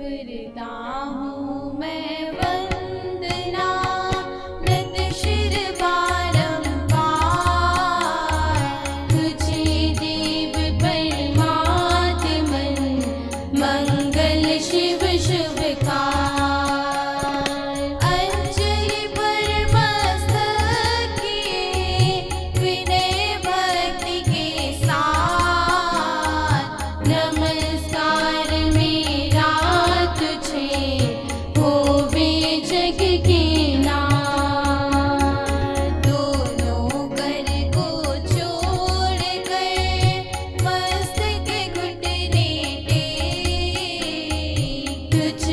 करता हूँ मैं वंदना, नत शिर बारंबार, तुझे देव परमात्मन, मंगल शिव शुभकार। अंजलि पर मस्तक किए विनय भक्ति के साथ, नमस्कार मेरा तुझे होवे जग के नाथ। दोनों कर को छोड़ कर मस्तक घुटने टेक, तुझ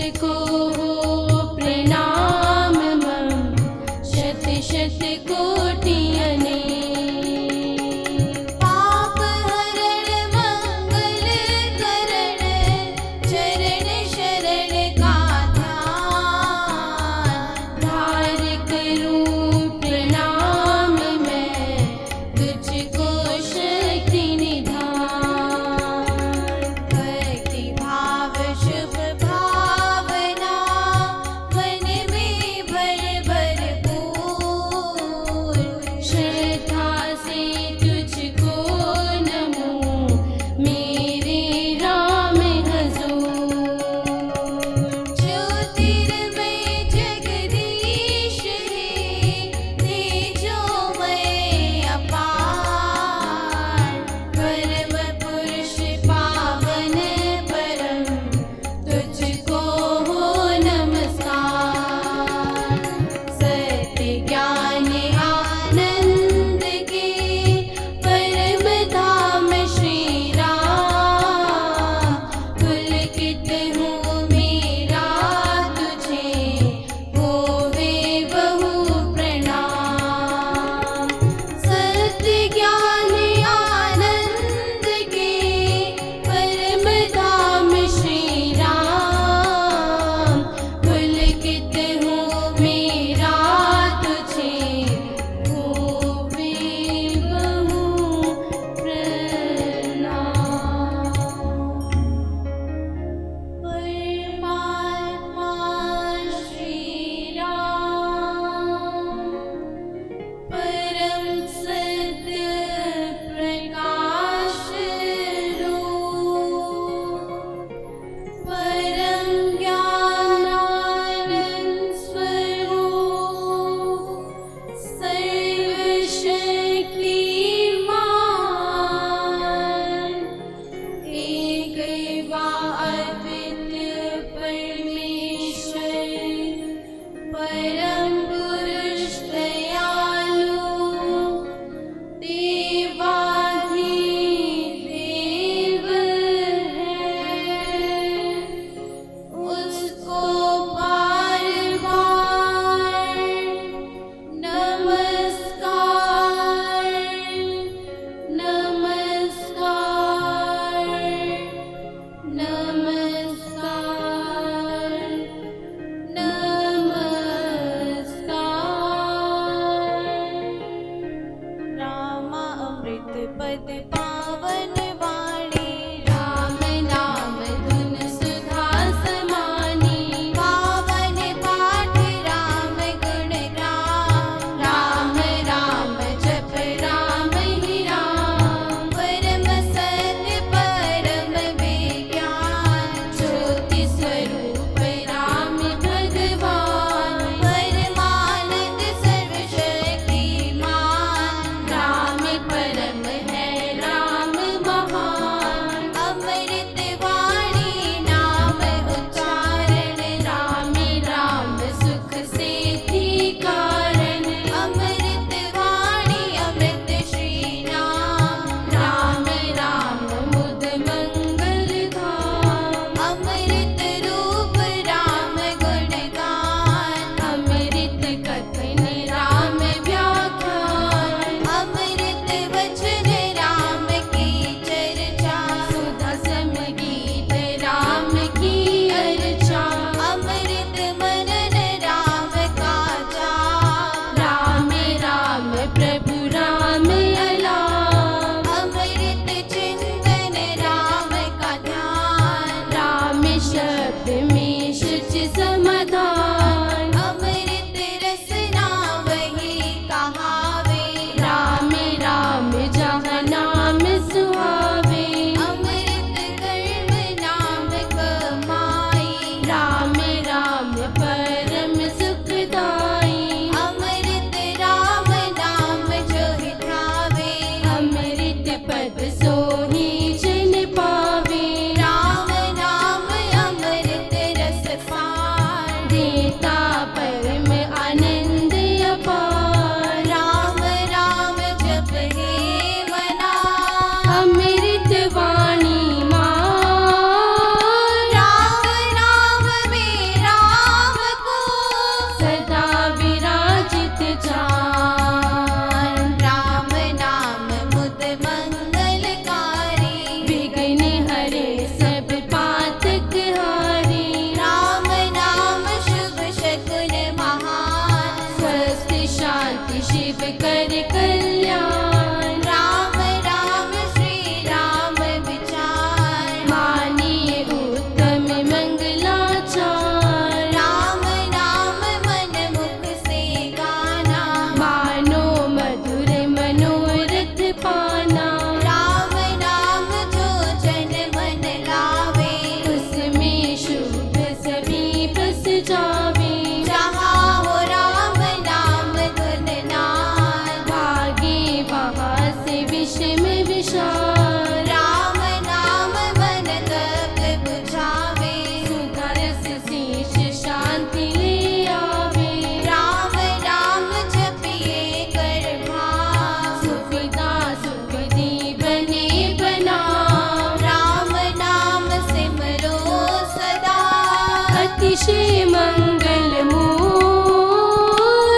अतिशय मंगल मूल,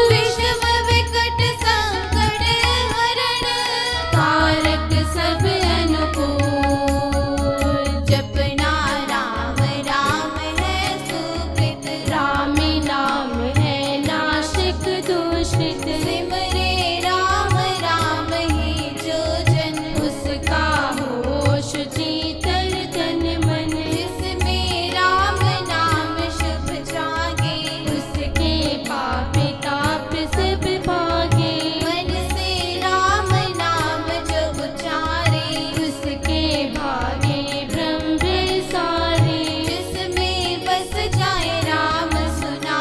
विषम विकट संकट हरण, कारक सब अनुकूल। जपना राम राम है सुकृत, राम नाम है नाशक दूषित। सिमरे राम राम ही जो जन, उसका होश जीतर तन मन। जिसमें राम नाम शुभ जागे, उसके पाप ताप सब भागे। मन से राम नाम जो उचारे, उसके भागे ब्रह्म सारे। जिसमें बस जाए राम सुना,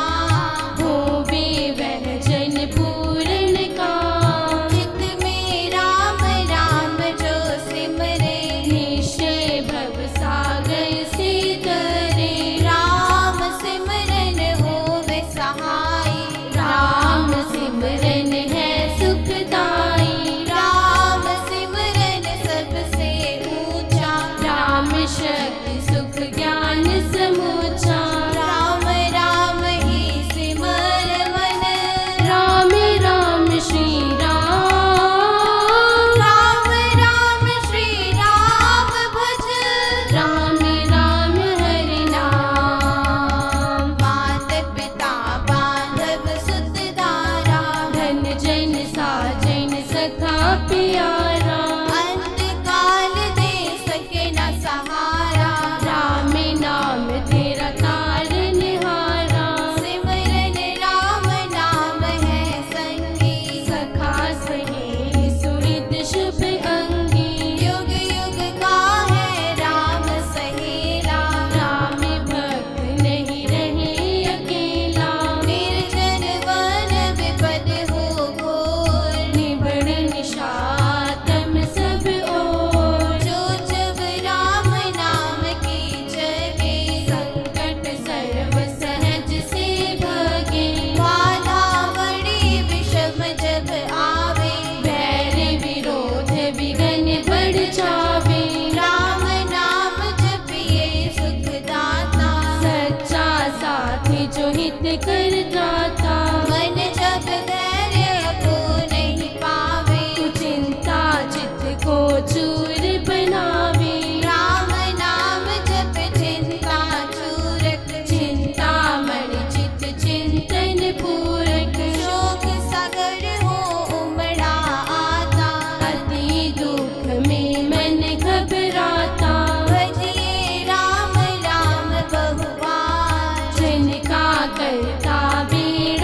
होवे वह जन पूर्ण काम। चित में राम राम जो सिमरे, निश्चय भव सागर से तरे। राम सिमरन होवे सहाय, राम सिमरन है सुखदाई। राम सिमरन सबसे ऊंचा, राम शक्ति सुख ज्ञान समूचा। राम राम ही सिमर मन, राम राम श्री राम। राम राम श्री राम भज, राम राम हरि नाम। मात पिता बांधव सुत दारा, धन जन साजन सखा प्यारा। अंतकाल दे सके न सहारा, राम नाम तेरा तारन हारा। सिमरन राम नाम है संगी, सखा सहेली सुहृद शुभ अंगी। युग युग का है राम सहेला, राम भक्त नहीं रहे अकेला। निर्जन वन विपद हो घोर, निबड़ निशातम सब ओर। जो जब राम नाम की जगे, संकट सर्व सहज से भागे। बाधा बड़ी विषम जब आवे, बैर विरोध विघ्न बढ़ जावे। राम नाम जपिए सुखदाता, सच्चा साथी जो हित कर दाता। मन जब धैर्य को नहीं पावे, चिंता चित्त को चूर बनावे। राम नाम जप चिंता चूरक, चिंतामणि चित्त चिंतन पूरक। शोक सागर हो उमड़ा आता, अति दुख में मन घबराता। भजिए राम राम बहुबार, जिनका करता बेड़ा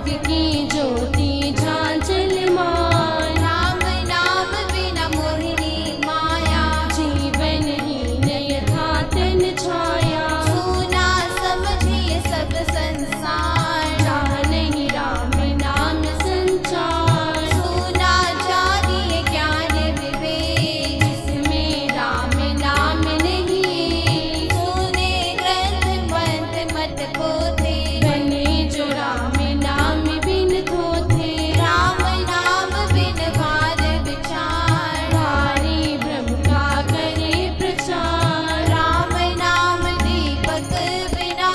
जग की ज्योति झांझल मान, राम नाम बिना मोहिनी माया, जीवन हीन यथा तन छाया, सुना समझिए सब संसार, जहाँ नहीं राम नाम संचार, सुना जानिए ज्ञान विवेक, जिसमें राम नाम नहीं, सुने ग्रंथ मंत्र मत पोथे, बने जो राम नाम बिन थोथे, राम नाम बिन भार विचार, भारी ब्रह्म का करे प्रचार, राम नाम दीपक बिना,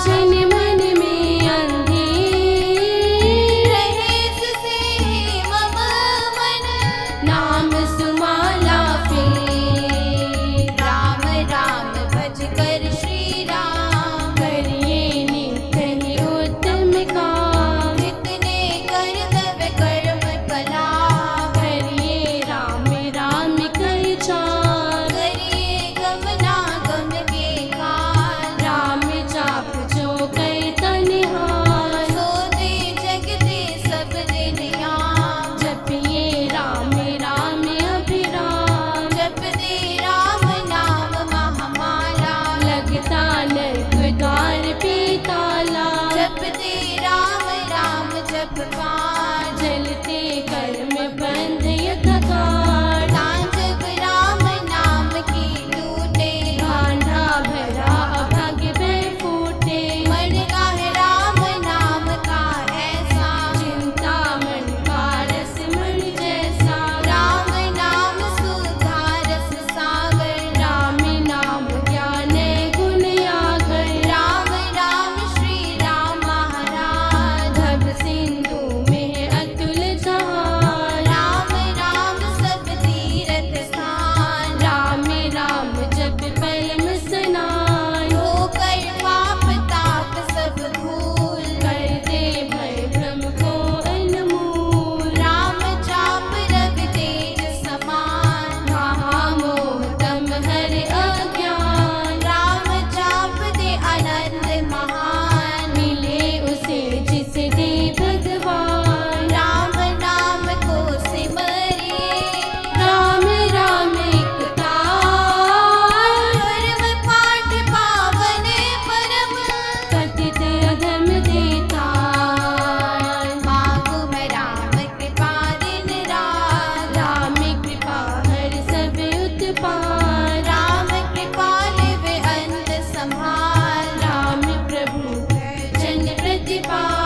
जन मन में अंधेर, रहे से मम मन, नाम सुमाला फेर, राम राम भज कर श्री राम, करिए नित्य ही उत्तम काम, जितने कर्तव्य कर्म कला, करिए राम राम कर चार, करिए गमना गम के काल, राम जाप जो कर तनिहार, सोते जगते सब दिन याम, जपिए राम राम अभिराम, जपते राम नाम महामाला, लगता नरक द्वार पे ताला, जपते राम राम जप पार, जलते कर्म बंध यथाकार, जब राम नाम की टूटे, भांडा भरा अभाग्य भय फूटे, मन गाहे राम नाम का ऐसा, चिंता मन का रस मन जैसा, राम नाम सुधा रस सागर, राम नाम ज्ञान गुण आगर, राम राम श्री राम महाराज, भव सिंधु में अतुल जहान, राम राम सब तीर्थ स्थान, राम राम जप परम स्नान, होकर पाप ताप सब धूल, कर दे भय भ्रम को अनमूल, राम जाप रवि तेज समान, महामोह तम हर अज्ञान, राम जाप दे आनंद महान, मिले उसे जिसे दे भगवान, राम नाम को सिमरिए, राम राम एक तार, धर्म पाठ पावन परम, कथित अधम देतार, मांगू मैं राम कृपा दिन रात, राम कृपा हर सब उत्पार, राम कृपा लिवे अंत संभाल, राम प्रभु जन प्रतिपाल।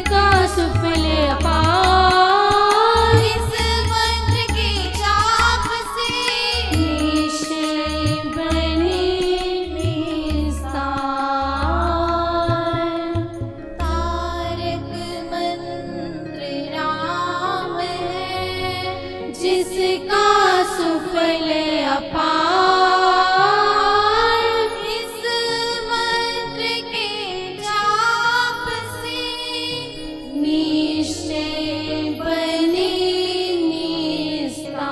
जिसका सुफल अपार, इस मंत्र की चाप से निश्चय बने निस्तार। तारक मंत्र राम है, जिसका सुफल अपार, इस मंत्र के जाप से निश्चय बने निस्तार।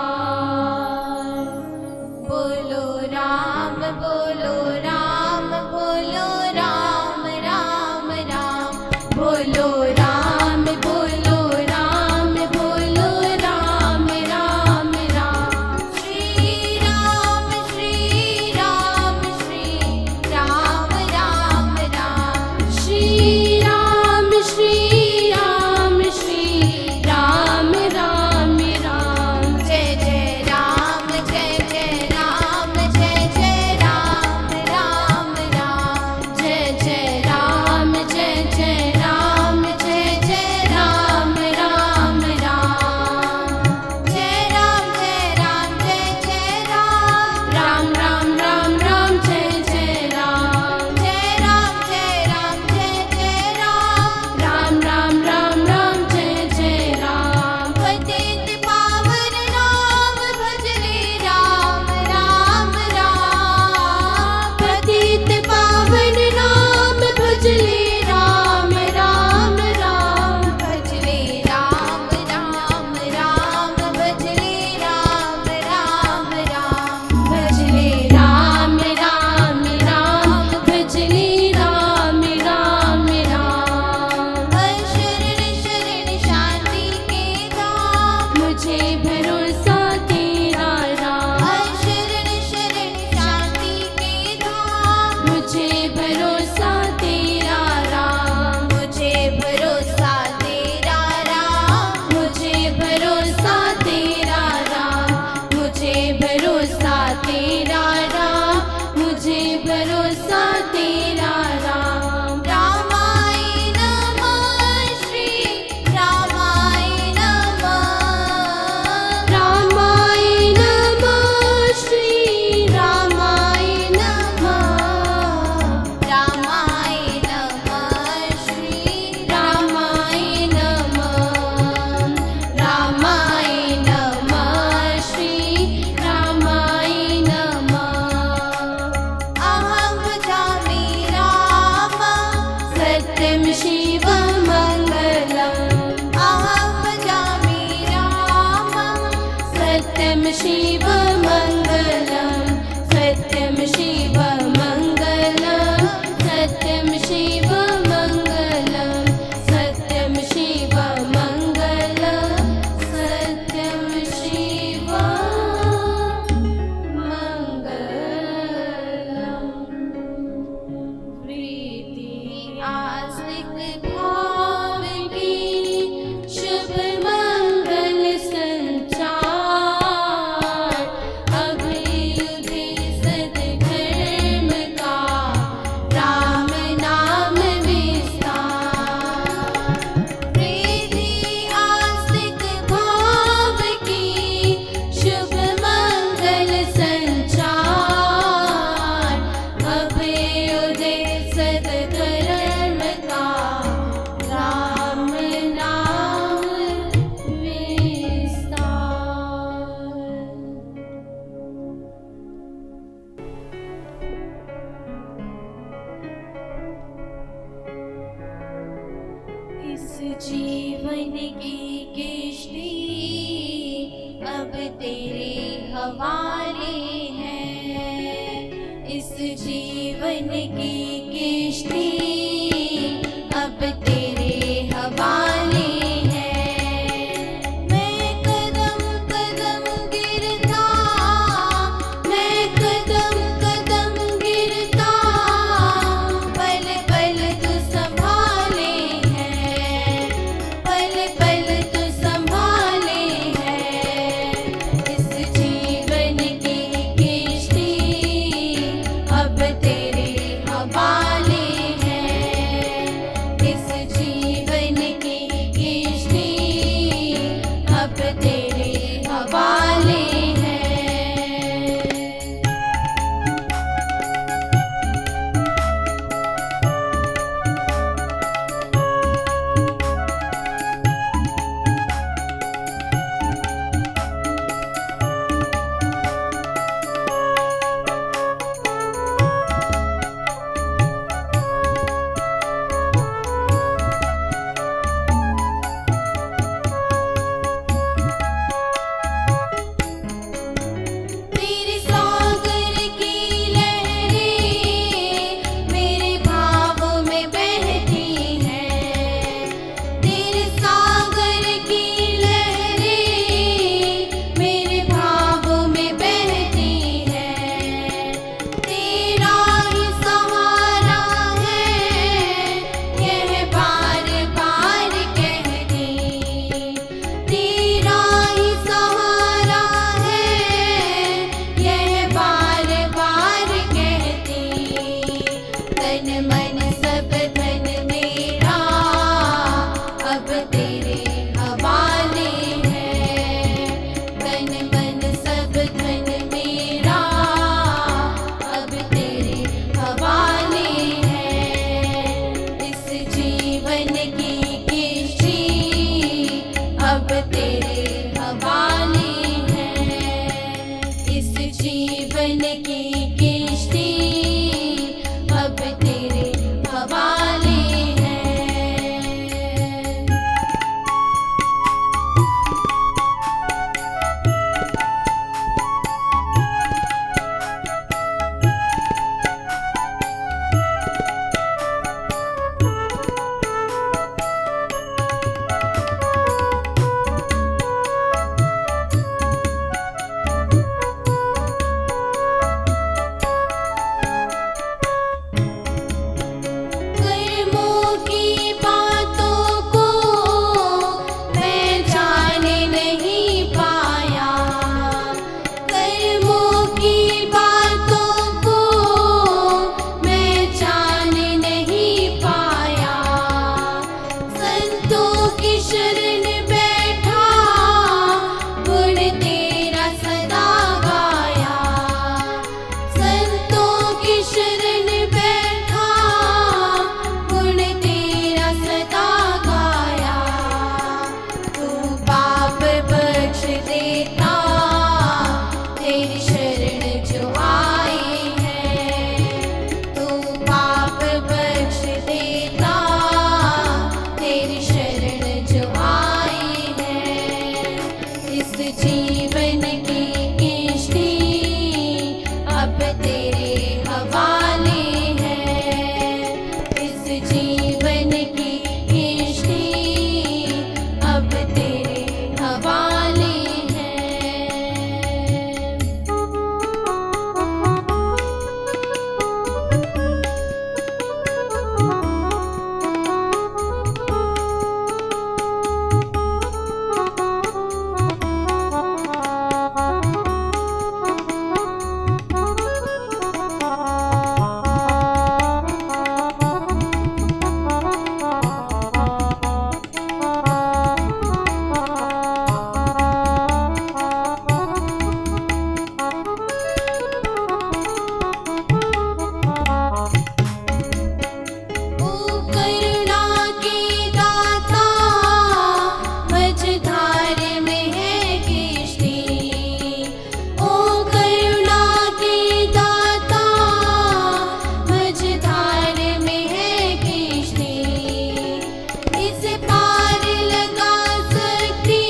बोलो राम बोलो राम बोलो राम राम राम, बोलो राम बोलो राम बोलो राम राम राम। श्री राम श्री राम श्री राम राम राम, श्री राम श्री राम श्री राम राम राम। जय जय राम जय जय राम जय जय राम राम राम, जय जय राम जय जय राम जय जय राम राम राम। जय राम जय राम जय जय राम, राम राम राम राम जय जय राम। जय राम जय राम जय जय राम, राम राम राम राम जय जय राम। पतित पावन नाम भजले राम राम राम, पतित पावन नाम भजले राम राम राम। भजले राम राम राम, भजले राम राम राम, भजले राम राम राम, भजले राम राम राम। शरण शरण शांति के धाम, मुझे भरोसा तेरा राम, शरण शरण शांति के धाम, मुझे भरोसा तेरा राम, मुझे भरोसा तेरा राम, मुझे भरोसा तेरा राम, मुझे भरोसा तेरा राम, मुझे भरोसा तेरा राम। रामाय नमः श्री रामाय नमः, रामाय नमः श्री रामाय नमः, रामाय नमः श्री रामाय नमः, रामाय नमः श्री रामाय नमः। अहं भजामि राम, सत्यं शिवं मङ्गलम्, अहं भजामि राम, सत्यं शिवं मङ्गलम्, सत्यं शिवं मङ्गलम्, सत्यं शिवं मङ्गलम्, सत्यं शिवं मङ्गलम्, सत्यं शिवं मङ्गलम्। प्रीति आस्तिक भाव की शुभ मंगल संचार, अभयुदय सद्धर्म का राम नाम विस्तार। प्रीति आस्तिक भाव की शुभ मंगल संचार, अभयुदय सद्धर्म का राम नाम विस्तार। इस जीवन की किश्ती अब तेरे हवाले है, इस जीवन की किश्ती अब तेरे हवाले है। मैं कदम कदम गिरता, मैं कदम कदम गिरता, पल पल तू संभाले है, पल पल तू संभाले है। इस जीवन की किश्ती अब तेरे हवाले तेरे हवाले है। तन मन सब धन मेरा अब तेरे हवाले है। इस जीवन की किश्ती अब तेरे हवाले है। इस जीवन की किश्ती अब तेरे हवाले है। कर्मों की बातों को मैं जान नहीं पाया। कर्मों की बातों को मैं जान नहीं पाया। संतों की शरण बैठा गुण तेरा सदा गाया। संतों की शरण बैठा गुण तेरा सदा गाया। तू पाप बख्श देता तेरी शरण जो आई है। तू पाप बख्श देता तेरी शरण जो आई है। इस जीवन की किश्ती अब तेरे हवाले है। इस जीवन की किश्ती अब तेरे हवाले है। ओ करुणा के दाता मझधार में है किश्ती। ओ करुणा के दाता मझधार में है किश्ती। इस पार लगा सकती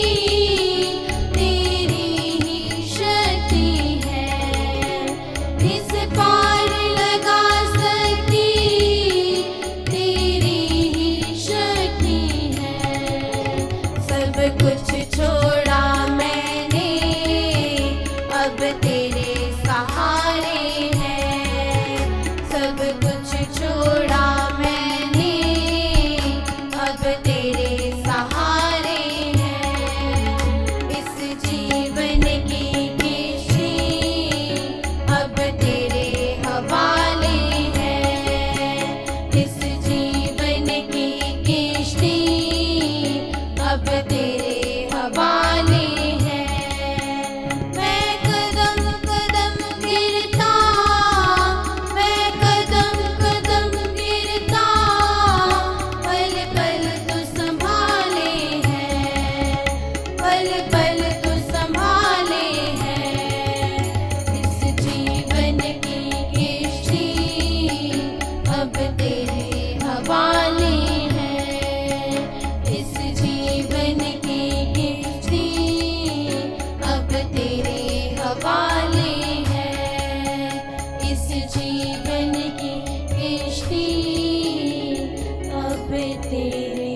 तेरी ही शक्ति है। इस पार लगा सकती तेरी ही शक्ति है। सब कुछ छोड़ा मैंने अब तेरे सहारे है। सब कुछ छोड़ा मैंने अब तेरे सहारे है। इस जीवन की किश्ती अब तेरे हवाले है। इस जीवन की किश्ती अब तेरे हवाले है। मैं कदम कदम गिरता, मैं कदम कदम गिरता, पल पल तू संभाले है। पल पल तू संभाले है। इस जीवन की किश्ती अब तेरे हवाले है। इस जीवन की किश्ती अब तेरे हवाले है। इस जीवन की किश्ती अब तेरे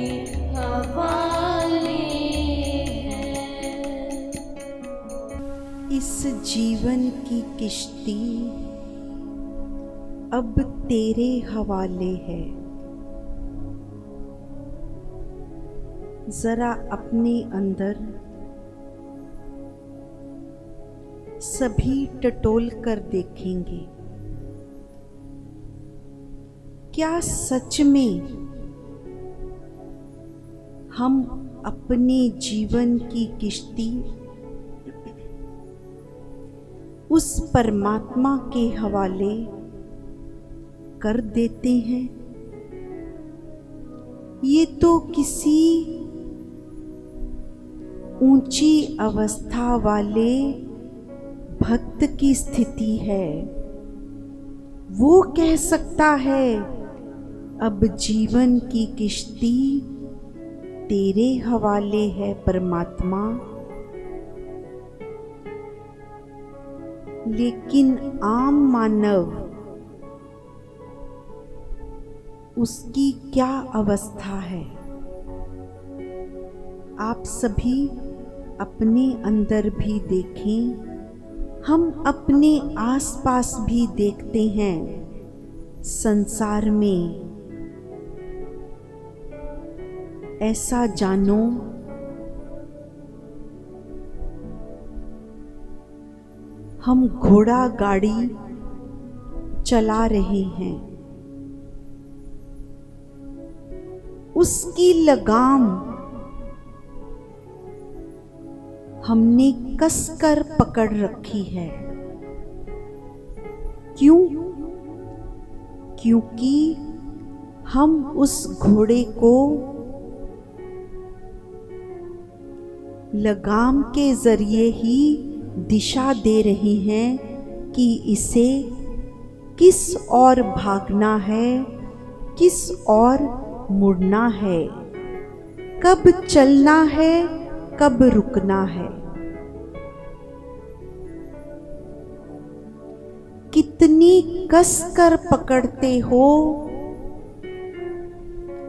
हवाले है। इस जीवन की किश्ती अब तेरे हवाले है। जरा अपने अंदर सभी टटोल कर देखेंगे, क्या सच में हम अपने जीवन की किश्ती उस परमात्मा के हवाले कर देते हैं। ये तो किसी ऊंची अवस्था वाले भक्त की स्थिति है। वो कह सकता है, अब जीवन की किश्ती तेरे हवाले है परमात्मा। लेकिन आम मानव, उसकी क्या अवस्था है? आप सभी अपने अंदर भी देखें, हम अपने आसपास भी देखते हैं। संसार में ऐसा जानो हम घोड़ा गाड़ी चला रहे हैं, उसकी लगाम हमने कसकर पकड़ रखी है। क्यों? क्योंकि हम उस घोड़े को लगाम के जरिए ही दिशा दे रहे हैं कि इसे किस ओर भागना है, किस ओर मुड़ना है, कब चलना है, कब रुकना है। कितनी कसकर पकड़ते हो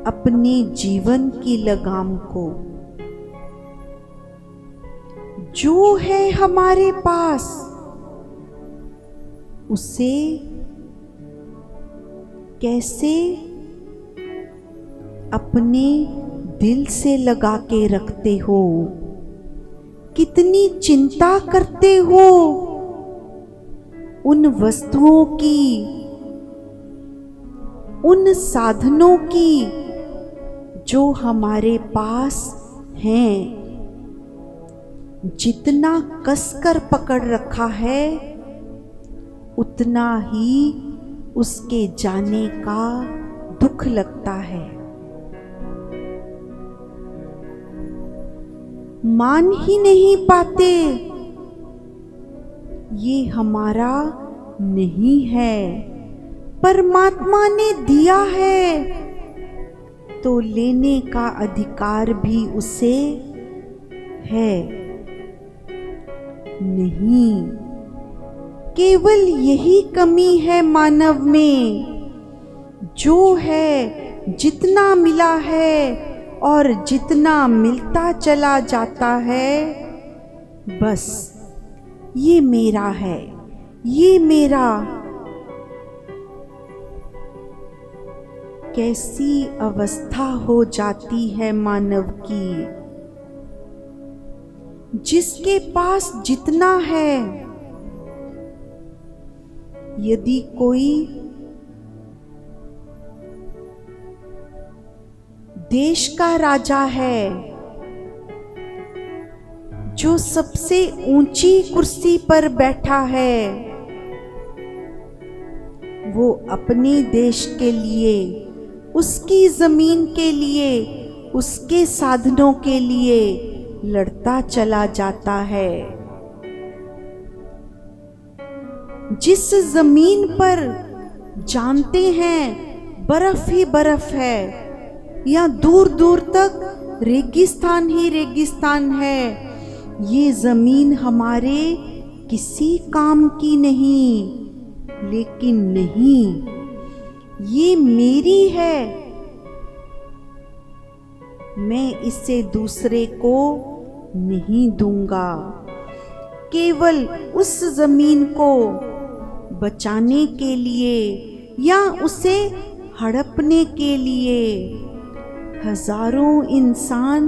अपने जीवन की लगाम को। जो है हमारे पास उसे कैसे अपने दिल से लगा के रखते हो। कितनी चिंता करते हो उन वस्तुओं की, उन साधनों की जो हमारे पास हैं। जितना कसकर पकड़ रखा है उतना ही उसके जाने का दुख लगता है। मान ही नहीं पाते ये हमारा नहीं है, परमात्मा ने दिया है तो लेने का अधिकार भी उसे है। नहीं, केवल यही कमी है मानव में, जो है जितना मिला है और जितना मिलता चला जाता है, बस ये मेरा है, ये मेरा। कैसी अवस्था हो जाती है मानव की। जिसके पास जितना है, यदि कोई देश का राजा है जो सबसे ऊंची कुर्सी पर बैठा है, वो अपने देश के लिए, उसकी जमीन के लिए, उसके साधनों के लिए लड़ता चला जाता है। जिस जमीन पर जानते हैं बर्फ ही बर्फ है या दूर दूर तक रेगिस्तान ही रेगिस्तान है, ये जमीन हमारे किसी काम की नहीं। लेकिन नहीं, ये मेरी है, मैं इसे दूसरे को नहीं दूंगा। केवल उस जमीन को बचाने के लिए या उसे हड़पने के लिए हजारों इंसान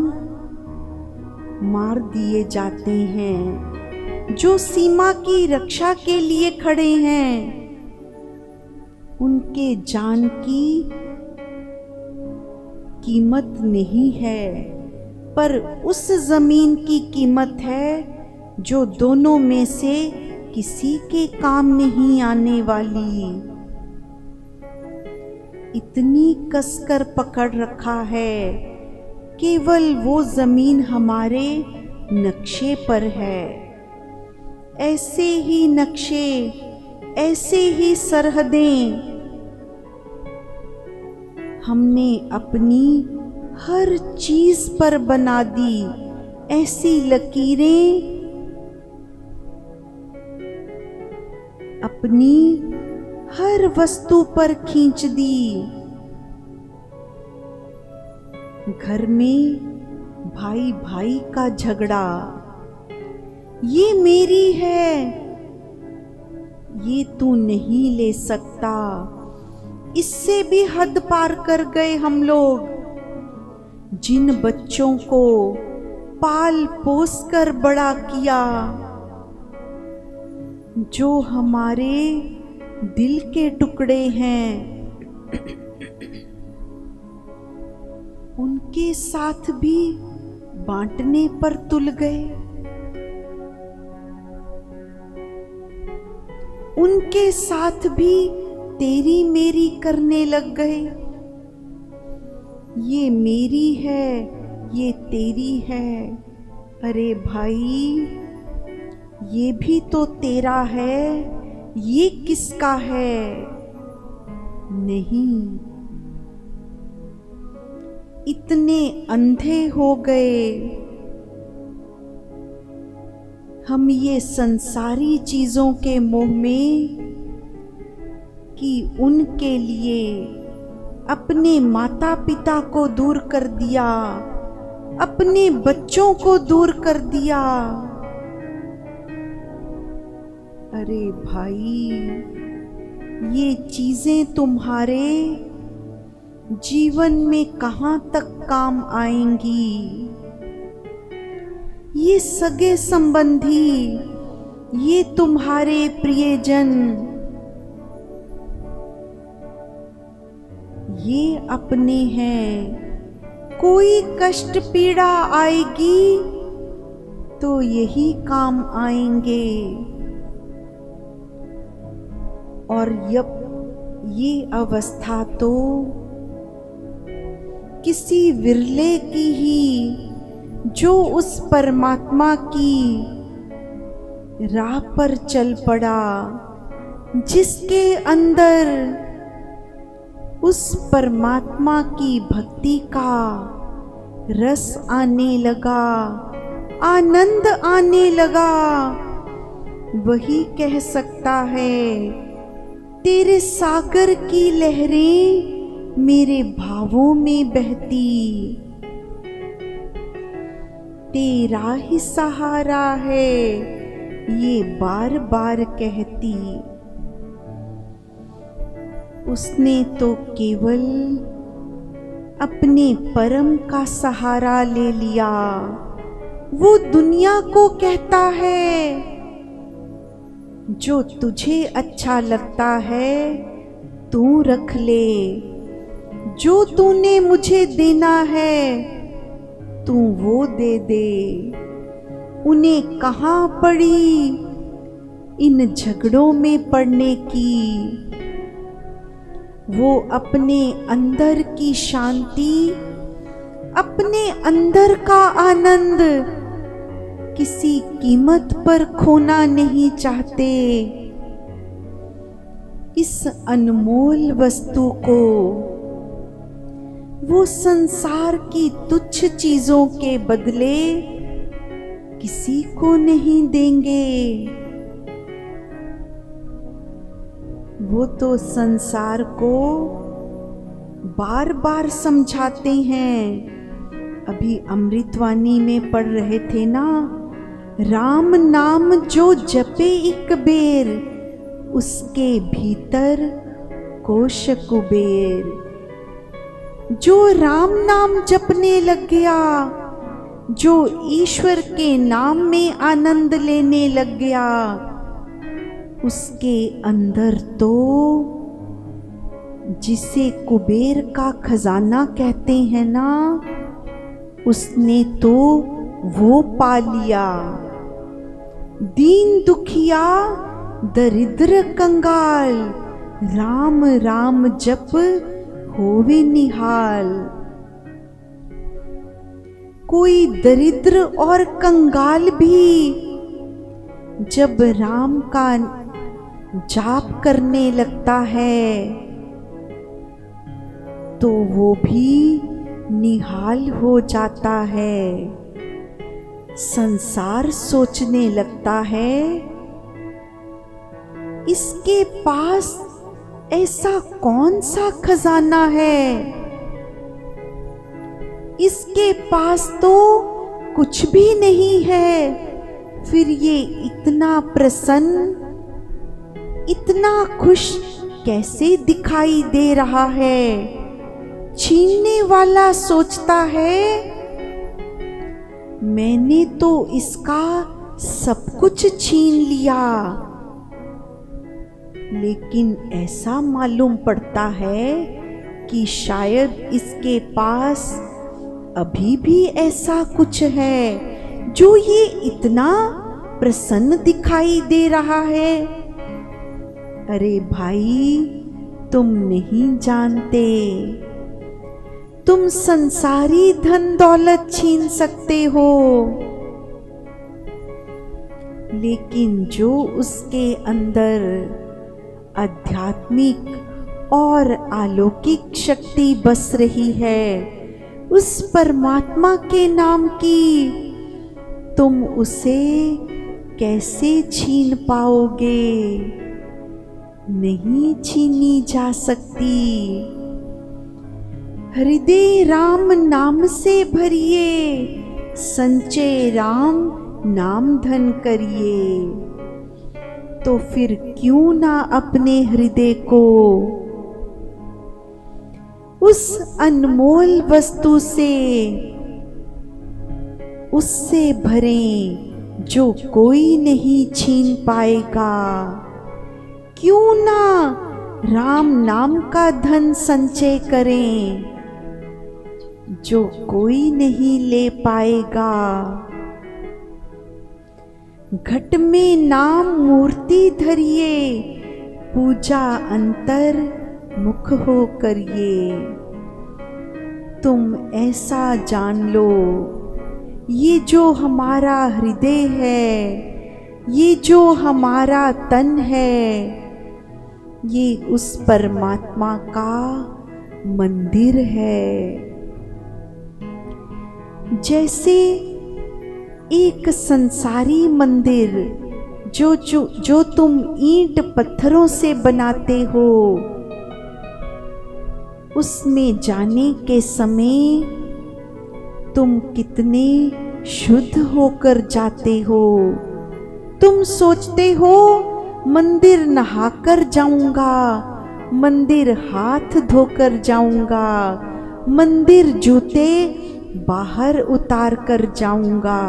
मार दिए जाते हैं। जो सीमा की रक्षा के लिए खड़े हैं, उनके जान की कीमत नहीं है। पर उस जमीन की कीमत है जो दोनों में से किसी के काम नहीं आने वाली। इतनी कसकर पकड़ रखा है, केवल वो जमीन हमारे नक्शे पर है। ऐसे ही नक्शे, ऐसे ही सरहदें हमने अपनी हर चीज पर बना दी। ऐसी लकीरें अपनी हर वस्तु पर खींच दी। घर में भाई भाई का झगड़ा, ये मेरी है, ये तू नहीं ले सकता। इससे भी हद पार कर गए हम लोग। जिन बच्चों को पाल पोस कर बड़ा किया, जो हमारे दिल के टुकड़े हैं, उनके साथ भी बांटने पर तुल गए। उनके साथ भी तेरी मेरी करने लग गए। ये मेरी है, ये तेरी है। अरे भाई, ये भी तो तेरा है, ये किसका है? नहीं, इतने अंधे हो गए हम ये संसारी चीजों के मोह में कि उनके लिए अपने माता पिता को दूर कर दिया, अपने बच्चों को दूर कर दिया। अरे भाई, ये चीजें तुम्हारे जीवन में कहाँ तक काम आएंगी? ये सगे संबंधी, ये तुम्हारे प्रियजन, ये अपने हैं। कोई कष्ट पीड़ा आएगी तो यही काम आएंगे। और ये अवस्था तो किसी विरले की ही, जो उस परमात्मा की राह पर चल पड़ा, जिसके अंदर उस परमात्मा की भक्ति का रस आने लगा, आनंद आने लगा, वही कह सकता है, तेरे सागर की लहरें मेरे भावों में बहती, तेरा ही सहारा है, ये बार बार कहती। उसने तो केवल अपने परम का सहारा ले लिया। वो दुनिया को कहता है, जो तुझे अच्छा लगता है तू रख ले, जो तूने मुझे देना है तू वो दे दे। उन्हें कहाँ पड़ी इन झगड़ों में पड़ने की? वो अपने अंदर की शांति, अपने अंदर का आनंद किसी कीमत पर खोना नहीं चाहते। इस अनमोल वस्तु को वो संसार की तुच्छ चीजों के बदले किसी को नहीं देंगे। वो तो संसार को बार बार समझाते हैं। अभी अमृतवाणी में पढ़ रहे थे ना, राम नाम जो जपे एक बेर, उसके भीतर कोश कुबेर। जो राम नाम जपने लग गया, जो ईश्वर के नाम में आनंद लेने लग गया, उसके अंदर तो जिसे कुबेर का खजाना कहते हैं ना, उसने तो वो पा लिया। दीन दुखिया दरिद्र कंगाल, राम राम जप होवे निहाल। कोई दरिद्र और कंगाल भी जब राम का जाप करने लगता है तो वो भी निहाल हो जाता है। संसार सोचने लगता है इसके पास ऐसा कौन सा खजाना है, इसके पास तो कुछ भी नहीं है, फिर ये इतना प्रसन्न, इतना खुश कैसे दिखाई दे रहा है। छीनने वाला सोचता है मैंने तो इसका सब कुछ छीन लिया, लेकिन ऐसा मालूम पड़ता है कि शायद इसके पास अभी भी ऐसा कुछ है जो ये इतना प्रसन्न दिखाई दे रहा है। अरे भाई, तुम नहीं जानते, तुम संसारी धन दौलत छीन सकते हो, लेकिन जो उसके अंदर आध्यात्मिक और अलौकिक शक्ति बस रही है, उस परमात्मा के नाम की, तुम उसे कैसे छीन पाओगे? नहीं छीनी जा सकती। हृदय राम नाम से भरिए, संचय राम नाम धन करिए। तो फिर क्यों ना अपने हृदय को उस अनमोल वस्तु से उससे भरें जो कोई नहीं छीन पाएगा। क्यों ना राम नाम का धन संचय करें जो कोई नहीं ले पाएगा। घट में नाम मूर्ति धरिए, पूजा अंतर मुख हो करिए। तुम ऐसा जान लो, ये जो हमारा हृदय है, ये जो हमारा तन है, ये उस परमात्मा का मंदिर है। जैसे एक संसारी मंदिर जो तुम ईंट पत्थरों से बनाते हो, उसमें जाने के समय तुम कितने शुद्ध होकर जाते हो। तुम सोचते हो मंदिर नहाकर जाऊंगा, मंदिर हाथ धोकर जाऊंगा, मंदिर जूते बाहर उतार कर जाऊंगा।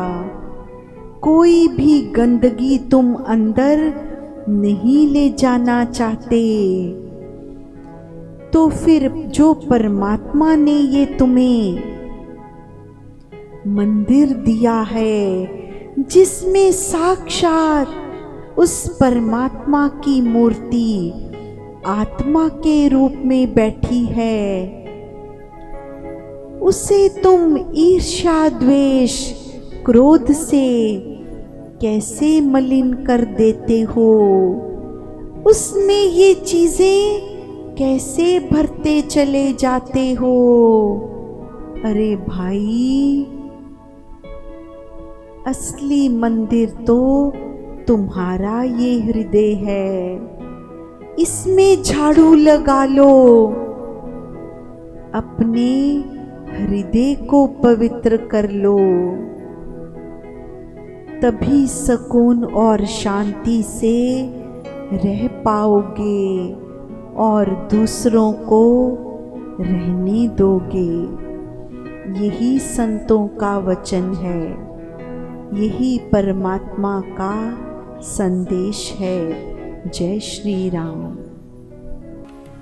कोई भी गंदगी तुम अंदर नहीं ले जाना चाहते। तो फिर जो परमात्मा ने ये तुम्हें मंदिर दिया है, जिसमें साक्षात उस परमात्मा की मूर्ति आत्मा के रूप में बैठी है, उसे तुम ईर्ष्या द्वेष क्रोध से कैसे मलिन कर देते हो? उसमें ये चीजें कैसे भरते चले जाते हो? अरे भाई, असली मंदिर तो तुम्हारा ये हृदय है। इसमें झाड़ू लगा लो, अपने हृदय को पवित्र कर लो, तभी सुकून और शांति से रह पाओगे और दूसरों को रहने दोगे। यही संतों का वचन है, यही परमात्मा का संदेश है। जय श्री राम।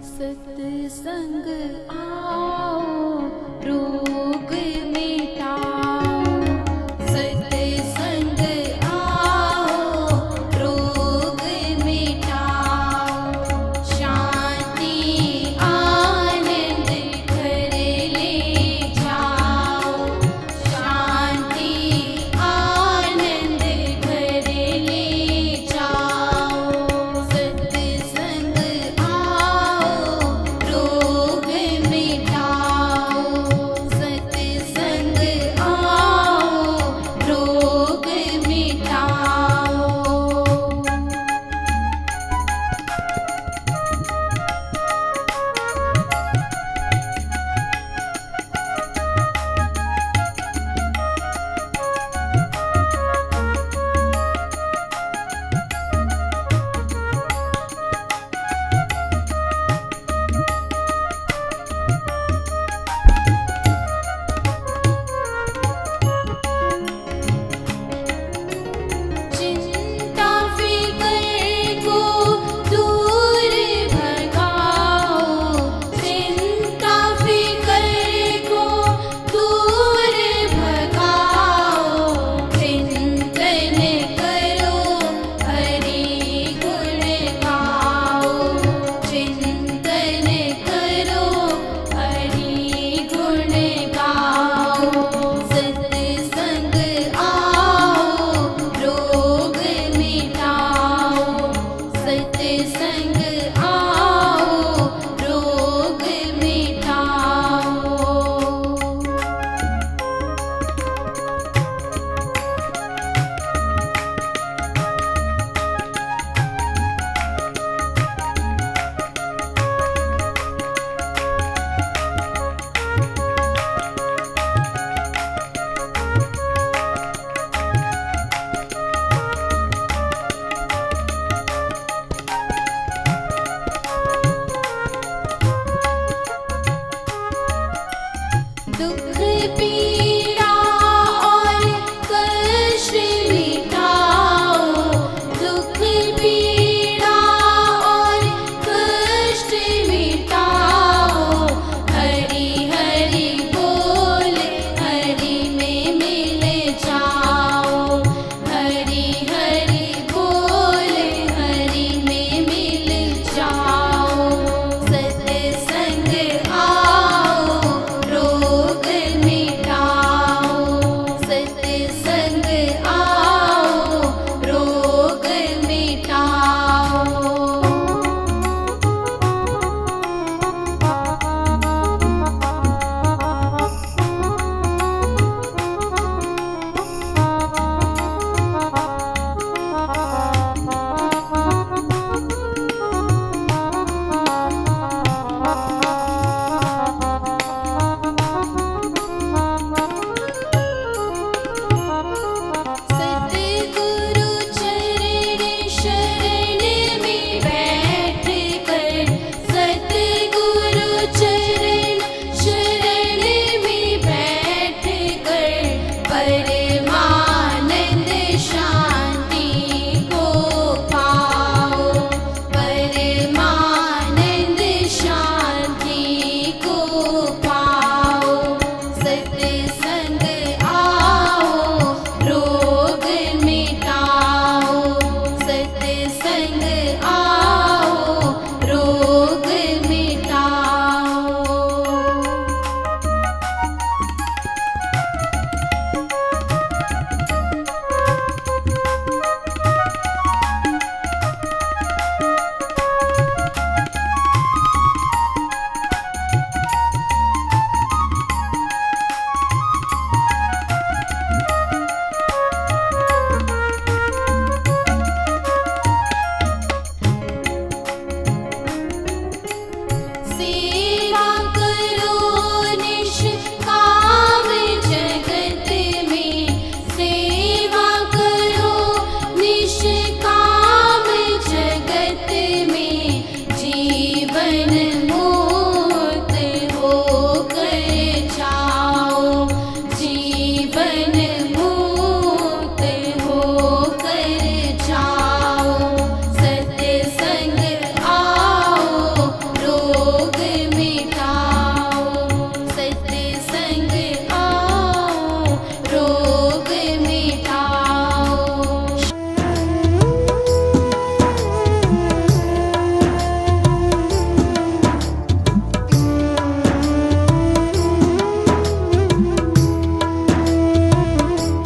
सत्संग आओ, रोग